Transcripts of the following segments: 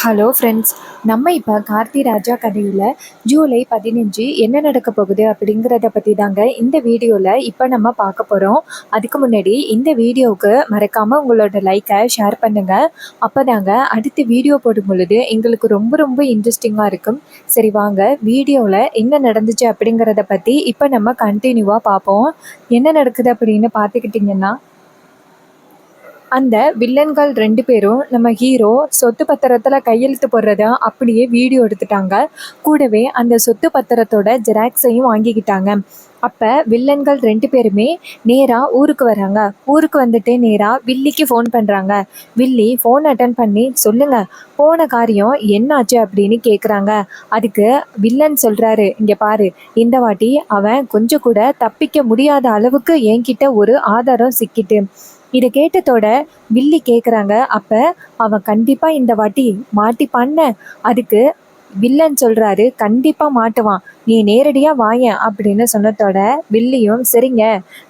Hello friends. நம்ம இப்போ கார்த்தி ராஜா கதையில் ஜூலை 15 என்ன நடக்க போகுது அப்படிங்கிறத பற்றி தாங்க இந்த வீடியோவில் இப்போ நம்ம பார்க்க போகிறோம். அதுக்கு முன்னாடி இந்த வீடியோவுக்கு மறக்காமல் உங்களோட லைக்கை ஷேர் பண்ணுங்கள். அப்போ தாங்க அடுத்து வீடியோ போடும் பொழுது எங்களுக்கு ரொம்ப ரொம்ப இன்ட்ரெஸ்டிங்காக இருக்கும். சரி வாங்க வீடியோவில் என்ன நடந்துச்சு அப்படிங்கிறத பற்றி இப்போ நம்ம கண்டினியூவாக பார்ப்போம். என்ன நடக்குது அப்படின்னு பார்த்துக்கிட்டிங்கன்னா, அந்த வில்லன்கள் 2 பேரும் நம்ம ஹீரோ சொத்து பத்திரத்தில் கையெழுத்து போடுறத அப்படியே வீடியோ எடுத்துட்டாங்க. கூடவே அந்த சொத்து பத்திரத்தோட ஜெராக்ஸையும் வாங்கிக்கிட்டாங்க. அப்போ வில்லன்கள் 2 பேருமே நேராக ஊருக்கு வராங்க. ஊருக்கு வந்துட்டு நேராக வில்லிக்கு ஃபோன் பண்ணுறாங்க. வில்லி ஃபோன் அட்டன் பண்ணி சொல்லுங்க, போன காரியம் என்னாச்சு அப்படின்னு கேட்குறாங்க. அதுக்கு வில்லன் சொல்கிறாரு, இங்கே பாரு, இந்த வாட்டி அவன் கொஞ்சம் கூட தப்பிக்க முடியாத அளவுக்கு என்கிட்ட ஒரு ஆதாரம் சிக்கிட்டு. இதை கேட்டதோட வில்லி கேட்குறாங்க, அப்போ அவன் கண்டிப்பாக இந்த வாட்டி மாட்டிப்பான்னு. அதுக்கு வில்லன் சொல்கிறாரு, கண்டிப்பாக மாட்டுவான், நீ நேரடியாக வாயேன் அப்படின்னு சொன்னதோட வில்லியும் சரிங்க,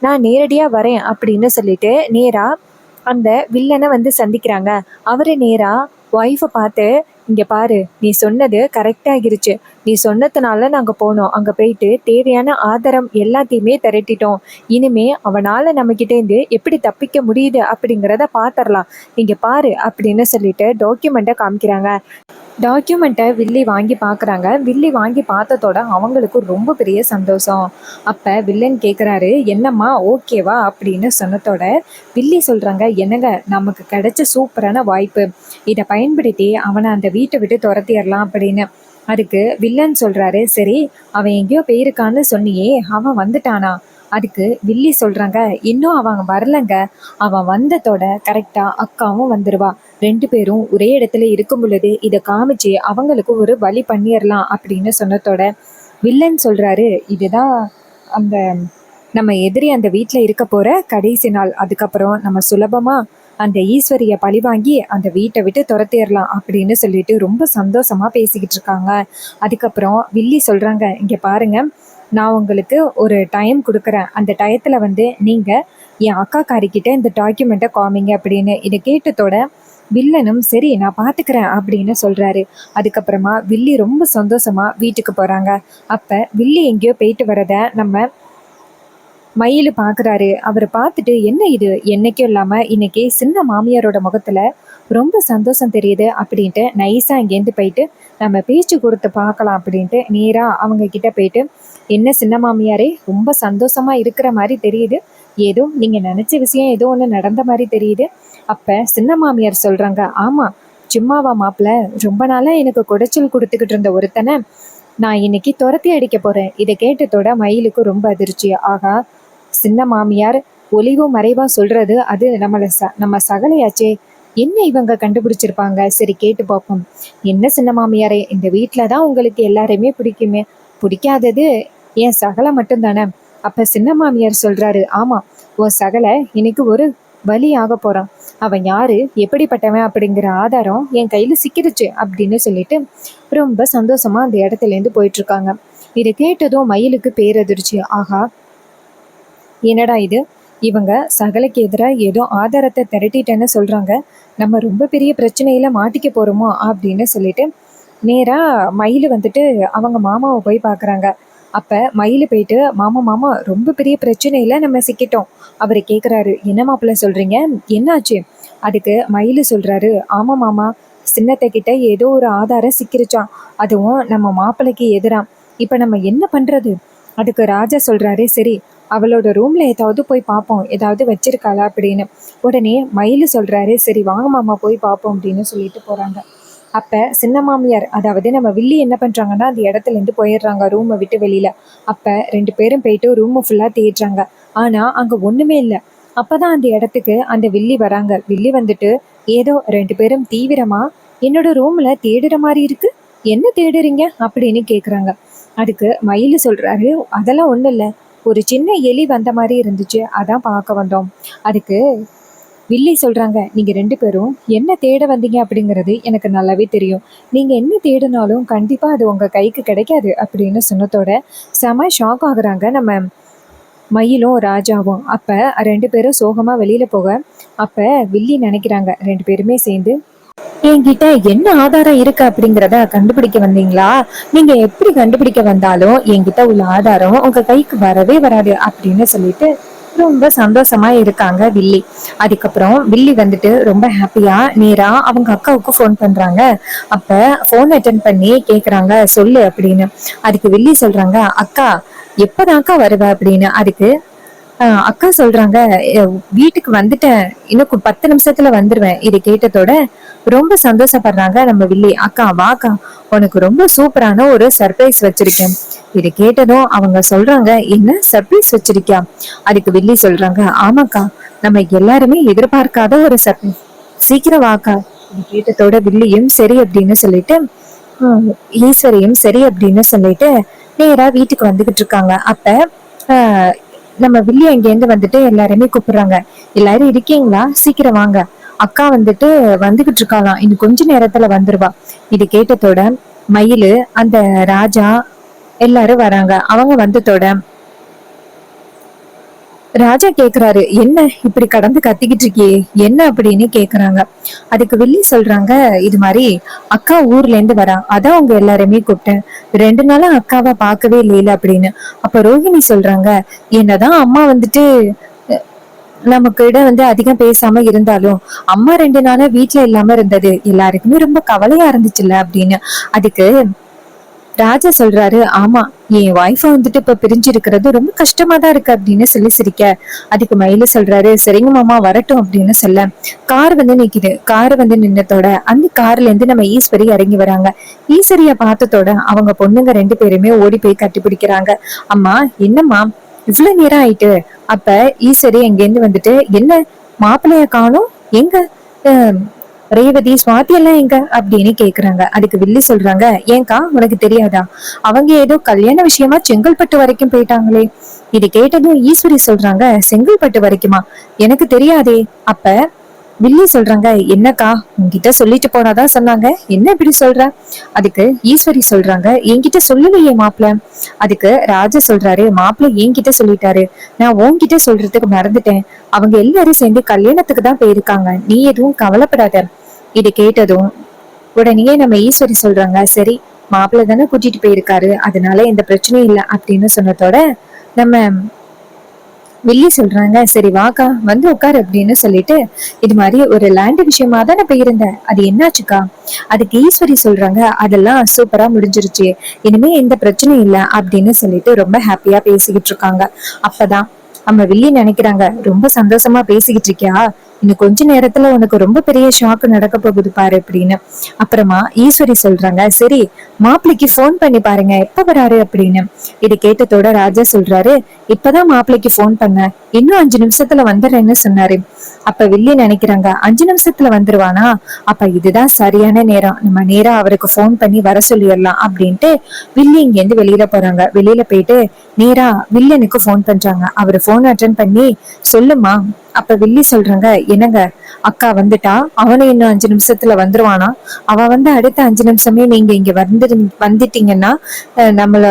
நான் நேரடியாக வரேன் அப்படின்னு சொல்லிட்டு நேராக அந்த வில்லனை வந்து சந்திக்கிறாங்க. அவர் நேராக ஒய்ஃபை பார்த்து, இங்கே பாரு, நீ சொன்னது கரெக்டாகிருச்சு, நீ சொன்னதுனால நாங்கள் போனோம், அங்கே போயிட்டு தேவையான ஆதாரம் எல்லாத்தையுமே திரட்டிட்டோம், இனிமே அவனால் நம்மக்கிட்டேருந்து எப்படி தப்பிக்க முடியுது அப்படிங்கிறத பார்த்துடலாம், இங்கே பாரு அப்படின்னு சொல்லிட்டு டாக்குமெண்ட்டை காமிக்கிறாங்க. டாக்குமெண்ட்டை வில்லி வாங்கி பார்க்குறாங்க. வில்லி வாங்கி பார்த்ததோட அவங்களுக்கு ரொம்ப பெரிய சந்தோஷம். அப்போ வில்லன் கேட்குறாரு, என்னம்மா ஓகேவா அப்படின்னு சொன்னதோட வில்லி சொல்கிறாங்க, என்னங்க, நமக்கு கிடைச்ச சூப்பரான வாய்ப்பு, இதை பயன்படுத்தி அவனை அந்த வீட்டை விட்டு துரத்திடலாம் அப்படின்னு. அதுக்கு வில்லன் சொல்கிறாரு, சரி, அவன் எங்கேயோ போயிருக்கான்னு சொன்னியே, அவன் வந்துட்டானா? அதுக்கு வில்லி சொல்கிறாங்க, இன்னும் அவன் வரலங்க, அவன் வந்ததோட கரெக்டாக அக்காவும் வந்துடுவா, 2 பேரும் ஒரே இடத்துல இருக்கும் பொழுது இதை காமிச்சு அவங்களுக்கு ஒரு வழி பண்ணிடலாம் அப்படின்னு சொன்னதோட வில்லன் சொல்கிறாரு, இதுதான் அந்த நம்ம எதிரி அந்த வீட்டில் இருக்க போகிற கடைசி நாள், அதுக்கப்புறம் நம்ம சுலபமாக அந்த ஈஸ்வரியை பழி வாங்கி அந்த வீட்டை விட்டு துரத்திடலாம் அப்படின்னு சொல்லிட்டு ரொம்ப சந்தோஷமாக பேசிக்கிட்டு இருக்காங்க. அதுக்கப்புறம் வில்லி சொல்கிறாங்க, இங்கே பாருங்கள், நான் உங்களுக்கு ஒரு டைம் கொடுக்குறேன், அந்த டயத்தில் வந்து நீங்கள் என் அக்காக்காரிக்கிட்ட இந்த டாக்குமெண்ட்டை காமிங்க அப்படின்னு. இதை கேட்டதோட வில்லனும் சரி நான் பார்த்துக்கிறேன் அப்படின்னு சொல்கிறாரு. அதுக்கப்புறமா வில்லி ரொம்ப சந்தோஷமாக வீட்டுக்கு போகிறாங்க. அப்போ வில்லி எங்கேயோ போயிட்டு வரதை நம்ம மயில் பார்க்குறாரு. அவர் பார்த்துட்டு, என்ன இது, என்னைக்கும் இல்லாமல் இன்னைக்கு சின்ன மாமியாரோட முகத்தில் ரொம்ப சந்தோஷம் தெரியுது அப்படின்ட்டு நைஸாக இங்கேருந்து போயிட்டு நம்ம பேச்சு கொடுத்து பார்க்கலாம் அப்படின்ட்டு நேராக அவங்க கிட்ட போயிட்டு, என்ன சின்ன மாமியாரே, ரொம்ப சந்தோஷமாக இருக்கிற மாதிரி தெரியுது, ஏதோ நீங்கள் நினச்ச விஷயம் ஏதோ ஒன்று நடந்த மாதிரி தெரியுது. அப்போ சின்ன மாமியார் சொல்கிறாங்க, ஆமாம், சும்மாவா மாப்பிள்ள, ரொம்ப நாளாக எனக்கு குடைச்சல் கொடுத்துக்கிட்டு இருந்த ஒருத்தனை நான் இன்னைக்கு துரத்தி அடிக்க போகிறேன். இதை கேட்டதோட மயிலுக்கு ரொம்ப அதிர்ச்சி. ஆகா, சின்ன மாமியார் ஒளிவு மறைவா சொல்றது அது நம்ம சகலையாச்சே, என்ன இவங்க கண்டுபிடிச்சிருப்பாங்க, சரி கேட்டு பார்ப்போம். என்ன சின்ன மாமியாரே, இந்த வீட்டில் தான் உங்களுக்கு எல்லாரையுமே பிடிக்குமே, பிடிக்காதது என் சகலை மட்டும்தானே? அப்ப சின்ன மாமியார் சொல்றாரு, ஆமா, உன் சகலை இன்னைக்கு ஒரு பலி ஆக போறான், அவன் யாரு, எப்படிப்பட்டவன் அப்படிங்கிற ஆதாரம் என் கையில சிக்கிடுச்சு அப்படின்னு சொல்லிட்டு ரொம்ப சந்தோஷமா அந்த இடத்துல இருந்து போயிட்டு இருக்காங்க. இதை கேட்டதும் மயிலுக்கு பேரதிர்ச்சி. ஆகா, என்னடா இது, இவங்க சகலைக்கு எதிராக ஏதோ ஆதாரத்தை திரட்டிட்டேன்னு சொல்கிறாங்க, நம்ம ரொம்ப பெரிய பிரச்சனையில் மாட்டிக்க போகிறோமோ அப்படின்னு சொல்லிட்டு நேராக மயில் வந்துட்டு அவங்க மாமாவை போய் பார்க்குறாங்க. அப்போ மயில் போயிட்டு, மாமா மாமா, ரொம்ப பெரிய பிரச்சனையில் நம்ம சிக்கிட்டோம். அவர் கேட்குறாரு, என்ன மாப்பிள்ள சொல்கிறீங்க, என்னாச்சு? அதுக்கு மயில் சொல்கிறாரு, ஆமாம் மாமா, சின்னத்தைக்கிட்ட ஏதோ ஒரு ஆதாரம் சிக்கிருச்சான், அதுவும் நம்ம மாப்பிள்ளைக்கு எதிராக, இப்போ நம்ம என்ன பண்ணுறது? அதுக்கு ராஜா சொல்கிறாரு, சரி, அவளோட ரூமில் ஏதாவது போய் பார்ப்போம், ஏதாவது வச்சிருக்காளா அப்படின்னு. உடனே மயில் சொல்கிறாரு, சரி வாங்க மாமா போய் பார்ப்போம் அப்படின்னு சொல்லிட்டு போகிறாங்க. அப்போ சின்ன மாமியார், அதாவது நம்ம வில்லி என்ன பண்ணுறாங்கன்னா அந்த இடத்துலேருந்து போயிடுறாங்க ரூமை விட்டு வெளியில். அப்போ 2 பேரும் போயிட்டு ரூமை ஃபுல்லாக தேடுறாங்க. ஆனால் அங்கே ஒன்றுமே இல்லை. அப்போ தான் அந்த இடத்துக்கு அந்த வில்லி வராங்க. வில்லி வந்துட்டு, ஏதோ 2 பேரும் தீவிரமாக என்னோட ரூமில் தேடுற மாதிரி இருக்கு, என்ன தேடுறீங்க அப்படின்னு கேட்குறாங்க. அதுக்கு மயில் சொல்கிறாரு, அதெல்லாம் ஒன்றும் இல்லை, ஒரு சின்ன எலி வந்த மாதிரி இருந்துச்சு, அதான் பார்க்க வந்தோம். அதுக்கு வில்லி சொல்கிறாங்க, நீங்கள் 2 பேரும் என்ன தேட வந்தீங்க அப்படிங்கிறது எனக்கு நல்லாவே தெரியும், நீங்கள் என்ன தேடினாலும் கண்டிப்பாக அது உங்கள் கைக்கு கிடைக்காது அப்படின்னு சொன்னதோட செம ஷாக் ஆகுறாங்க நம்ம மயிலும் ராஜாவும். அப்போ 2 பேரும் சோகமாக வெளியில் போக, அப்போ வில்லி நினைக்கிறாங்க, 2 பேருமே சேர்ந்து என்கிட்ட என்ன ஆதாரம் இருக்கு அப்படிங்கறத கண்டுபிடிக்க வந்தீங்களா? நீங்க எப்படி கண்டுபிடிக்க வந்தாலும் என்கிட்ட உள்ள ஆதாரம் உங்க கைக்கு வரவே வராது அப்படின்னு சொல்லிட்டு ரொம்ப சந்தோஷமா இருக்காங்க வில்லி. அதுக்கப்புறம் வில்லி வந்துட்டு ரொம்ப ஹாப்பியா நேரா அவங்க அக்காவுக்கு ஃபோன் பண்றாங்க. அப்ப ஃபோன் அட்டென்ட் பண்ணி கேக்குறாங்க சொல்லு அப்படின்னு. அதுக்கு வில்லி சொல்றாங்க, அக்கா எப்பதாக்கா வருவ அப்படின்னு. அதுக்கு அக்கா சொல்றாங்க, வீட்டுக்கு வந்துட்டேன், இன்னும் 10 நிமிஷத்துல வந்துருவேன். இது கேட்டதோட ரொம்ப சந்தோஷப்படுறாங்க நம்ம வில்லி. அக்கா வாக்கா, உனக்கு ரொம்ப சூப்பரான ஒரு சர்ப்ரைஸ் வச்சிருக்கேன். இது கேட்டதும் அவங்க சொல்றாங்க, என்ன சர்ப்ரைஸ் வச்சிருக்கியா? அதுக்கு வில்லி சொல்றாங்க, ஆமாக்கா, நம்ம எல்லாருமே எதிர்பார்க்காத ஒரு சர்ப்ரைஸ், சீக்கிரம் வாக்கா. இது கேட்டதோட வில்லியும் சரி அப்படின்னு சொல்லிட்டு ஈஸ்வரியும் சரி அப்படின்னு சொல்லிட்டு நேரா வீட்டுக்கு வந்துகிட்டு இருக்காங்க. அப்ப ஆஹ் நம்ம வில்லி அங்கேருந்து வந்துட்டு எல்லாருமே கூப்பிடுறாங்க, எல்லாரும் இருக்கீங்களா, சீக்கிரம் வாங்க, அக்கா வந்துட்டு வந்துகிட்டு இருக்காளாம், இன்னும் கொஞ்ச நேரத்துல வந்துருவா. இது கேட்டதோட மயிலு, அந்த ராஜா எல்லாரும் வராங்க. அவங்க வந்ததோட ராஜா கேக்குறாரு, என்ன இப்படி கடந்து கத்திக்கிட்டு இருக்கியே, என்ன அப்படின்னு கேக்குறாங்க. அதுக்கு வில்லி சொல்றாங்க, இது மாதிரி அக்கா ஊர்ல இருந்து வரா, அதான் அவங்க எல்லாருமே கூப்பிட்டேன், 2 நாளா அக்காவை பார்க்கவே இல்லையில அப்படின்னு. அப்ப ரோஹிணி சொல்றாங்க, என்னதான் அம்மா வந்துட்டு நமக்கு இடம் வந்து அதிகம் பேசாம இருந்தாலும் அம்மா 2 நாளா வீட்டுல இல்லாம இருந்தது எல்லாருக்குமே ரொம்ப கவலையா இருந்துச்சுல்ல அப்படின்னு. அதுக்கு ராஜா சொல்றாரு, ஆமா, என் ஒய்ஃப வந்துட்டு இப்ப பிரிஞ்சு இருக்கிறது ரொம்ப கஷ்டமா தான் இருக்கு அப்படின்னு சொல்லி சிரிக்க. அதுக்கு மயில சொல்றாரு, சரிங்க மாமா வரட்டும் அப்படின்னு சொல்ல கார் வந்து நிக்குது. கார் வந்து நின்னதோட அந்த கார்ல இருந்து நம்ம ஈஸ்வரி இறங்கி வராங்க. ஈஸ்வரிய பார்த்ததோட அவங்க பொண்ணுங்க 2 பேருமே ஓடி போய் கட்டி பிடிக்கிறாங்க. அம்மா என்னம்மா இவ்வளவு நேரம் ஆயிட்டு? அப்ப ஈஸ்வரி அங்கேருந்து வந்துட்டு, என்ன மாப்பிள்ளைய காணோம், எங்க ரேவதி சுவாதி எல்லாம் எங்க அப்படின்னு கேக்குறாங்க. அதுக்கு வில்லி சொல்றாங்க, ஏன்கா உனக்கு தெரியாதா, அவங்க ஏதோ கல்யாண விஷயமா செங்கல்பட்டு வரைக்கும் போயிட்டாங்களே. இது கேட்டதும் ஈஸ்வரி சொல்றாங்க, செங்கல்பட்டு வரைக்குமா, எனக்கு தெரியாதே. அப்ப வில்லி சொல்றாங்க, என்னக்கா உன்கிட்ட சொல்லிட்டு போனாதான் சொன்னாங்க, என்ன இப்படி சொல்ற? அதுக்கு ஈஸ்வரி சொல்றாங்க, என்கிட்ட சொல்லலையே மாப்பிள்ள. அதுக்கு ராஜா சொல்றாரு, மாப்பிள்ள என்கிட்ட சொல்லிட்டாரு, நான் உன்கிட்ட சொல்றதுக்கு மறந்துட்டேன், அவங்க எல்லாரும் சேர்ந்து கல்யாணத்துக்கு தான் போயிருக்காங்க, நீ எதுவும் கவலைப்படாத. இது கேட்டதும் உடனே நம்ம ஈஸ்வரி சொல்றாங்க, சரி மாப்பிள்ள தானே கூட்டிட்டு போயிருக்காரு, அதனால எந்த பிரச்சனையும் இல்லை அப்படின்னு சொன்னதோட நம்ம வில்லி சொல்றாங்க, சரி வாக்கா வந்து உட்காரு அப்படின்னு சொல்லிட்டு, இது மாதிரி ஒரு லேண்ட் விஷயமா தான் நான் போயிருந்தேன், அது என்னாச்சுக்கா? அதுக்கு ஈஸ்வரி சொல்றாங்க, அதெல்லாம் சூப்பரா முடிஞ்சிருச்சு, இனிமே எந்த பிரச்சனையும் இல்லை அப்படின்னு சொல்லிட்டு ரொம்ப ஹாப்பியா பேசிக்கிட்டு இருக்காங்க. அப்பதான் நம்ம வில்லி நினைக்கிறாங்க, ரொம்ப சந்தோஷமா பேசிக்கிட்டு இருக்கியா, இன்னும் கொஞ்ச நேரத்துல உனக்கு ரொம்ப பெரிய ஷாக்கு நடக்க போகுது பாரு அப்படின்னு. அப்புறமா ஈஸ்வரி சொல்றாங்க, சரி மாப்பிள்ளைக்கு போன் பண்ணி பாருங்க எப்ப வராரு அப்படின்னு. இது கேட்டதோட ராஜா சொல்றாரு, இப்பதான் மாப்பிள்ளைக்கு போன் பண்ண, இன்னும் 5 நிமிஷத்துல வந்துடுறேன்னு சொன்னாரு. அப்ப வில்லி நினைக்கிறாங்க, 5 நிமிஷத்துல வந்துருவானா, அப்ப இதுதான் சரியான நேரம், நம்ம நேரா அவருக்கு போன் பண்ணி வர சொல்லிடலாம் அப்படின்ட்டு வில்லி இங்க இருந்து வெளியில போறாங்க. வெளியில போயிட்டு நேரா வில்லனுக்கு போன் பண்றாங்க. அவரு போன் அட்டன் பண்ணி, சொல்லுமா. அப்ப வில்லி சொல்றாங்க, என்னங்க அக்கா வந்துட்டா, அவனும் இன்னும் 5 நிமிஷத்துல வந்துருவானா, அவ வந்து அடுத்த 5 நிமிஷமே நீங்க இங்க வந்துட்டீங்கன்னா நம்மள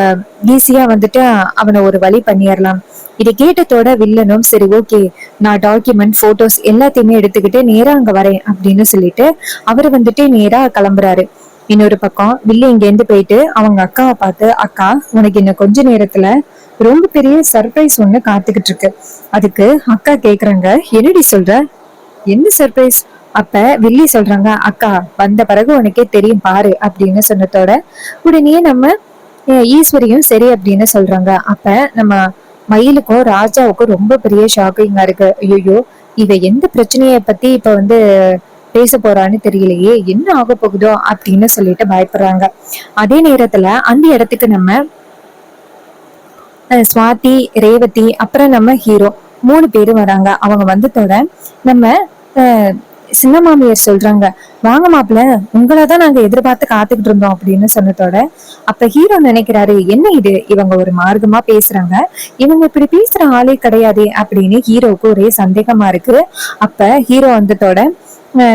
ஈஸியா வந்துட்டு அவனை ஒரு வழி பண்ணிடலாம். இதை கேட்டதோட வில்லனும், சரி ஓகே, நான் டாக்குமெண்ட் போட்டோஸ் எல்லாத்தையுமே எடுத்துக்கிட்டு நேரா அங்க வரேன் அப்படின்னு சொல்லிட்டு அவரு வந்துட்டு நேரா கிளம்புறாரு. இன்னொரு பக்கம் வில்லி இங்க இருந்து போயிட்டு அவங்க அக்காவை பார்த்து, அக்கா உனக்கு இன்னும் கொஞ்ச நேரத்துல ரொம்ப பெரிய சர்ப்ரைஸ் ஒண்ணு காத்துக்கிட்டு இருக்கு. அதுக்கு அக்கா கேக்குறாங்க, என்னடி சொல்ற, என்ன சர்ப்ரைஸ்? அப்ப வில்லி சொல்றாங்க, அக்கா வந்த பிறகு உனக்கே தெரியும் பாரு அப்படின்னு சொன்னதோட உடனே நம்ம ஈஸ்வரியும் சரி அப்படின்னு சொல்றாங்க. அப்ப நம்ம மயிலுக்கும் ராஜாவுக்கும் ரொம்ப பெரிய ஷாக்கிங்கா இருக்கு. ஐயோ, இவ எந்த பிரச்சனைய பத்தி இப்ப வந்து பேச போறான்னு தெரியலையே, என்ன ஆக போகுதோ அப்படின்னு சொல்லிட்டு பயப்படுறாங்க. அதே நேரத்துல அந்த இடத்துக்கு நம்ம சுவாதி, ரேவதி, அப்புறம் நம்ம ஹீரோ 3 பேரும் வராங்க. அவங்க வந்ததோட நம்ம சின்ன மாமியார் சொல்றாங்க, வாங்க மாப்பிள்ள, உங்களைதான் நாங்க எதிர்பார்த்து காத்துக்கிட்டு இருந்தோம் அப்படின்னு சொன்னதோட அப்ப ஹீரோ நினைக்கிறாரு, என்ன இது இவங்க ஒரு மார்க்கமா பேசுறாங்க, இவங்க இப்படி பேசுற ஆளே கிடையாதே அப்படின்னு ஹீரோவுக்கு ஒரே சந்தேகமா இருக்கு. அப்ப ஹீரோ வந்ததோட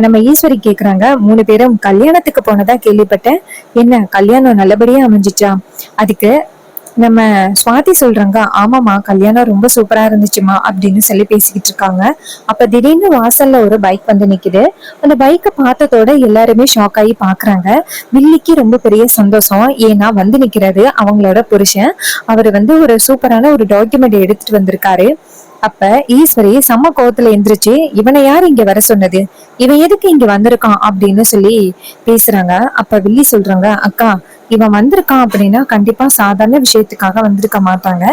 நம்ம ஈஸ்வரி கேக்குறாங்க, 3 பேரும் கல்யாணத்துக்கு போனதா கேள்விப்பட்டேன், என்ன கல்யாணம் நல்லபடியா அமைஞ்சிச்சா? அதுக்கு நம்ம சுவாதி சொல்றாங்க, ஆமாமா கல்யாணம் ரொம்ப சூப்பரா இருந்துச்சுமா அப்படின்னு சொல்லி பேசிக்கிட்டு இருக்காங்க. அப்ப திடீர்னு வாசல்ல ஒரு பைக் வந்து நிக்குது. அந்த பைக்கை பார்த்ததோட எல்லாருமே ஷாக் ஆகி பாக்குறாங்க. வில்லிக்கு ரொம்ப பெரிய சந்தோஷம். ஏன்னா வந்து நிக்கிறது அவங்களோட புருஷன். அவரு வந்து ஒரு சூப்பரான ஒரு டாக்குமெண்ட் எடுத்துட்டு வந்திருக்காரு. அப்ப ஈஸ்வரி செம்ம கோவத்துல எந்திரிச்சு, இவனை யாரு இங்க வர சொன்னது, இவன் எதுக்கு இங்க வந்திருக்கான் அப்படின்னு சொல்லி பேசுறாங்க. அப்ப வில்லி சொல்றாங்க, அக்கா இவன் வந்திருக்கான் அப்படின்னா கண்டிப்பா சாதாரண விஷயத்துக்காக வந்திருக்க மாட்டாங்க,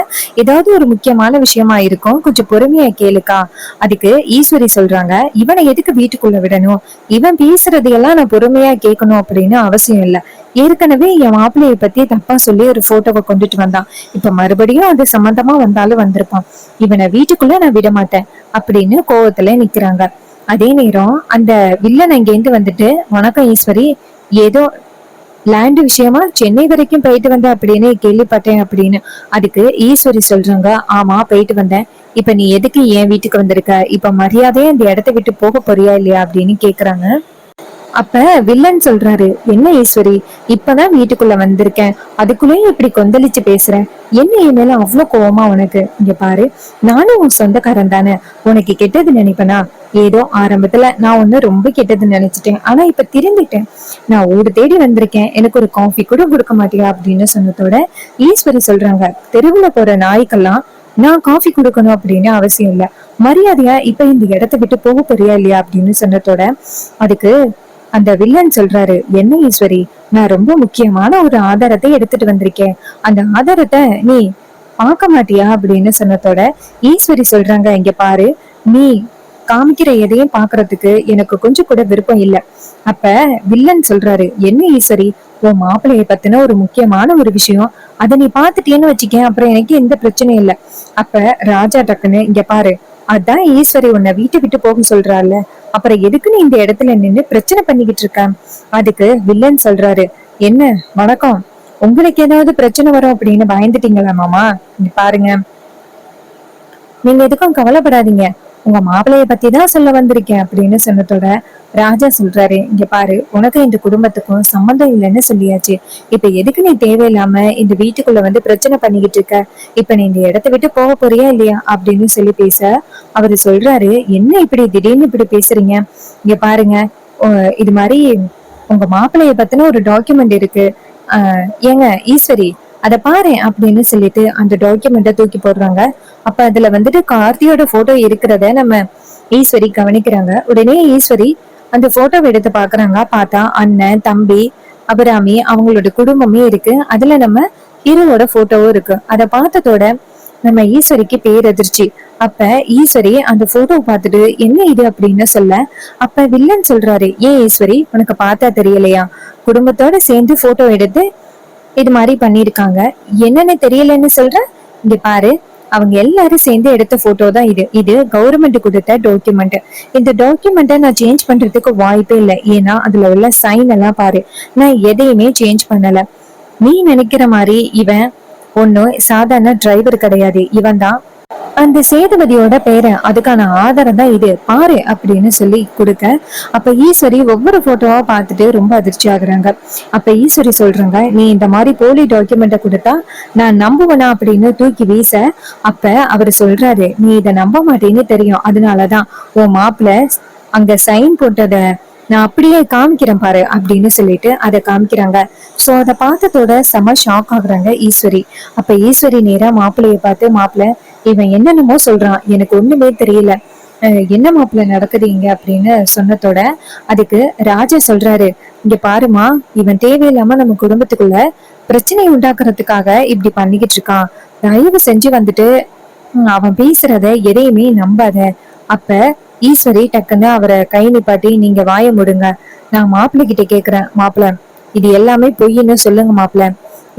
ஏதாவது ஒரு முக்கியமான விஷயமா இருக்கும், கொஞ்சம் பொறுமையா கேளுக்கா. அதுக்கு ஈஸ்வரி சொல்றாங்க, இவனை எதுக்கு வீட்டுக்குள்ள விடணும், இவன் பேசுறதையெல்லாம் நான் பொறுமையா கேட்கணும் அப்படின்னு அவசியம் இல்லை. ஏற்கனவே என் மாப்பிள்ளைய பத்தி தப்பா சொல்லி ஒரு போட்டோவை கொண்டுட்டு வந்தான். இப்ப மறுபடியும் அது சம்பந்தமா வந்தாலும் வந்திருப்பான். இவனை வீட்டுக்குள்ள நான் விட மாட்டேன் அப்படின்னு கோவத்துல நிக்கிறாங்க. அதே நேரம் அந்த வில்லன் அங்கேருந்து வந்துட்டு, வணக்கம் ஈஸ்வரி, ஏதோ லேண்ட் விஷயமா சென்னை வரைக்கும் போயிட்டு வந்தேன் அப்படின்னு கேள்விப்பட்டேன் அப்படின்னு. அதுக்கு ஈஸ்வரி சொல்றாங்க, ஆமா போயிட்டு வந்தேன். இப்ப நீ எதுக்கு என் வீட்டுக்கு வந்திருக்க, இப்ப மரியாதையா இந்த இடத்த விட்டு போக போறியா இல்லையா அப்படின்னு கேக்குறாங்க. அப்ப வில்லன் சொல்றாரு, என்ன ஈஸ்வரி, இப்பதான் வீட்டுக்குள்ள வந்திருக்கேன், அதுக்குள்ளேயும் இப்படி கொந்தளிச்சு பேசுறேன், என்ன என் மேல அவ்வளவு கோவமா உனக்கு, இங்க பாரு, நானும் உன் சொந்தக்காரன் தானே, உனக்கு கெட்டது நினைப்பனா, ஏதோ ஆரம்பத்துல நான் ஒண்ணு ரொம்ப கெட்டது நினைச்சிட்டேன், ஆனா இப்ப திரும்பிட்டேன், நான் ஊடு தேடி வந்திருக்கேன், எனக்கு ஒரு காஃபி கூட கொடுக்க மாட்டியா அப்படின்னு சொன்னதோட ஈஸ்வரி சொல்றாங்க, தெருவுல போற நாய்க்கெல்லாம் நான் காஃபி கொடுக்கணும் அப்படின்னு அவசியம் இல்ல, மரியாதையா இப்ப இந்த இடத்த விட்டு போக போறியா இல்லையா அப்படின்னு சொன்னதோட அதுக்கு அந்த வில்லன் சொல்றாரு, என்ன ஈஸ்வரி, நான் ரொம்ப முக்கியமான ஒரு ஆதாரத்தை எடுத்துட்டு வந்திருக்கேன், அந்த ஆதாரத்தை நீ பார்க்க மாட்டியா அப்படின்னு சொன்னதோட ஈஸ்வரி சொல்றாங்க, இங்க பாரு, நீ காமிக்கிற எதையும் பாக்குறதுக்கு எனக்கு கொஞ்சம் கூட விருப்பம் இல்ல. அப்ப வில்லன் சொல்றாரு, என்ன ஈஸ்வரி, உன் மாப்பிள்ளைய பத்தின ஒரு முக்கியமான ஒரு விஷயம், அதை நீ பாத்துட்டேன்னு வச்சுக்க, அப்புறம் எனக்கு எந்த பிரச்சனையும் இல்ல. அப்ப ராஜா டக்குன்னு, இங்க பாரு, அதான் ஈஸ்வரி உன்னை வீட்டை விட்டு போக சொல்றாள், அப்புறம் எதுக்கு நீ இந்த இடத்துல நின்னு பிரச்சனை பண்ணிக்கிட்டு இருக்க. அதுக்கு வில்லன் சொல்றாரு, என்ன வணக்கம், உங்களுக்கு ஏதாவது பிரச்சனை வரும் அப்படின்னு பயந்துட்டீங்களா மாமா, இங்க பாருங்க, நீங்க எதுக்கும் கவலைப்படாதீங்க, உங்க மாப்பிள்ளைய பத்தி தான் சொல்ல வந்திருக்கேன் அப்படின்னு சொன்னதோட ராஜா சொல்றாரு, இங்க பாரு, உனக்கு இந்த குடும்பத்துக்கும் சம்மந்தம் இல்லைன்னு சொல்லியாச்சு, இப்ப எதுக்கு நீ தேவையில்லாம இந்த வீட்டுக்குள்ள வந்து பிரச்சனை பண்ணிக்கிட்டு இருக்க, இப்ப நீ இந்த இடத்த விட்டு போக போறியா இல்லையா அப்படின்னு சொல்லி பேச அவரு சொல்றாரு, என்ன இப்படி திடீர்னு இப்படி பேசுறீங்க, இங்க பாருங்க, இது மாதிரி உங்க மாப்பிள்ளைய பத்தின ஒரு டாக்குமெண்ட் இருக்கு, ஏங்க ஈஸ்வரி அத பாரு அப்படின்னு சொல்லிட்டு அந்த டாக்குமெண்ட்டை தூக்கி போடுறாங்க. அப்ப அதுல வந்துட்டு கார்த்தியோட போட்டோ இருக்கிறத நம்ம ஈஸ்வரி கவனிக்கிறாங்க. உடனே ஈஸ்வரி அந்த போட்டோவை எடுத்து பாக்குறாங்க. பார்த்தா அண்ணன், தம்பி, அபிராமி அவங்களோட குடும்பமே இருக்கு. அதுல நம்ம ஹீரோவோட போட்டோவும் இருக்கு. அதை பார்த்ததோட நம்ம ஈஸ்வரிக்கு பேரதிர்ச்சி. அப்ப ஈஸ்வரி அந்த போட்டோ பார்த்துட்டு என்ன இது அப்படின்னு சொல்ல, அப்ப வில்லன் சொல்றாரு, ஏன் ஈஸ்வரி உனக்கு பார்த்தா தெரியலையா, குடும்பத்தோட சேர்ந்து போட்டோ எடுத்து இது மாதிரி பண்ணிருக்காங்க, என்னன்னு தெரியலன்னு சொல்ற, இங்க பாரு, அவங்க எல்லாரும் சேர்ந்து எடுத்த போட்டோ தான் இது, இது கவர்மெண்ட் கொடுத்த டாக்குமெண்ட், இந்த டாக்குமெண்ட்டை நான் சேஞ்ச் பண்றதுக்கு வாய்ப்பே இல்லை, ஏன்னா அதுல உள்ள சைன் எல்லாம் பாரு, நான் எதையுமே சேஞ்ச் பண்ணல, நீ நினைக்கிற மாதிரி இவன் ஒன்னும் சாதாரண டிரைவர் கிடையாது, இவன் தான் அந்த சேதுபதியோட பேரன், அதுக்கான ஆதாரம் தான் இது பாரு அப்படின்னு சொல்லி கொடுக்க, அப்ப ஈஸ்வரி ஒவ்வொரு போட்டோவா பார்த்துட்டு ரொம்ப அதிர்ச்சி ஆகுறாங்க. அப்ப ஈஸ்வரி சொல்றாங்க, நீ இந்த மாதிரி போலி டாக்குமெண்ட்டை கொடுத்தா நான் நம்புவனா அப்படின்னு தூக்கி வீச, அப்ப அவரு சொல்றாரு, நீ இதை நம்ப மாட்டேன்னு தெரியும், அதனாலதான் உன் மாப்பிள்ள அங்க சைன் போட்டத நான் அப்படியே காமிக்கிறேன் பாரு அப்படின்னு சொல்லிட்டு அதை காமிக்கிறாங்க. சோ அதை பார்த்ததோட செம ஷாக் ஆகுறாங்க ஈஸ்வரி. அப்ப ஈஸ்வரி நேரா மாப்பிள்ளைய பார்த்து, மாப்பிள்ள இவன் என்னென்னமோ சொல்றான், எனக்கு ஒண்ணுமே தெரியல, என்ன மாப்பிள்ள நடக்குது இங்க அப்படின்னு சொன்னதோட அதுக்கு ராஜா சொல்றாரு, இங்க பாருமா, இவன் தேவையில்லாம நம்ம குடும்பத்துக்குள்ள பிரச்சனை உண்டாக்குறதுக்காக இப்படி பண்ணிக்கிட்டு இருக்கான், தயவு செஞ்சு வந்துட்டு அவன் பேசுறத எதையுமே நம்பாத. அப்ப ஈஸ்வரி டக்குன்னு அவரை கை நிப்பாட்டி, நீங்க வாய முடுங்க, நான் மாப்பிள்ளை கிட்ட கேக்குறேன், மாப்பிள்ள இது எல்லாமே பொய்ன்னு சொல்லுங்க மாப்பிள்ள.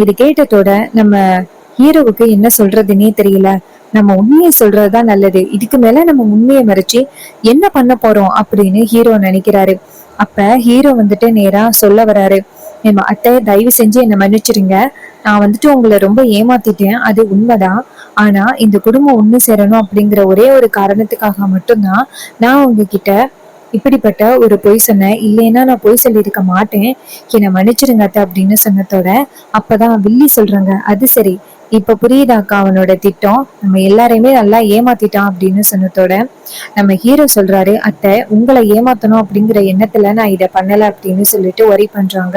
இது கேட்டதோட நம்ம ஹீரோவுக்கு என்ன சொல்றதுன்னே தெரியல, நம்ம உண்மையை சொல்றதுதான் நல்லது, இதுக்கு மேல நம்ம உண்மையை மறைச்சு என்ன பண்ண போறோம் அப்படின்னு ஹீரோ நினைக்கிறாரு. அப்ப ஹீரோ வந்துட்டு நேரா சொல்ல வராரு, என் அத்தை தயவு செஞ்சு என்ன மன்னிச்சிருங்க, நான் வந்துட்டு உங்களை ரொம்ப ஏமாத்திட்டேன், அது உண்மைதான், ஆனா இந்த குடும்பம் ஒண்ணு சேரணும் அப்படிங்கிற ஒரே ஒரு காரணத்துக்காக மட்டும்தான் நான் உங்ககிட்ட இப்படிப்பட்ட ஒரு பொய் சொன்னேன், இல்லைன்னா நான் பொய் சொல்லியிருக்க மாட்டேன், என்னை மன்னிச்சிருங்க அத்தை அப்படின்னு சொன்னதோட அப்பதான் வில்லி சொல்றாங்க, அது சரி, இப்ப புரியுதாக்கா அவனோட திட்டம், நம்ம எல்லாரையுமே நல்லா ஏமாத்திட்டான் அப்படின்னு சொன்னதோட நம்ம ஹீரோ சொல்றாரு, அத்தை உங்களை ஏமாத்தணும் அப்படிங்கிற எண்ணத்துல நான் இதை பண்ணல அப்படின்னு சொல்லிட்டு ஒரி பண்றாங்க.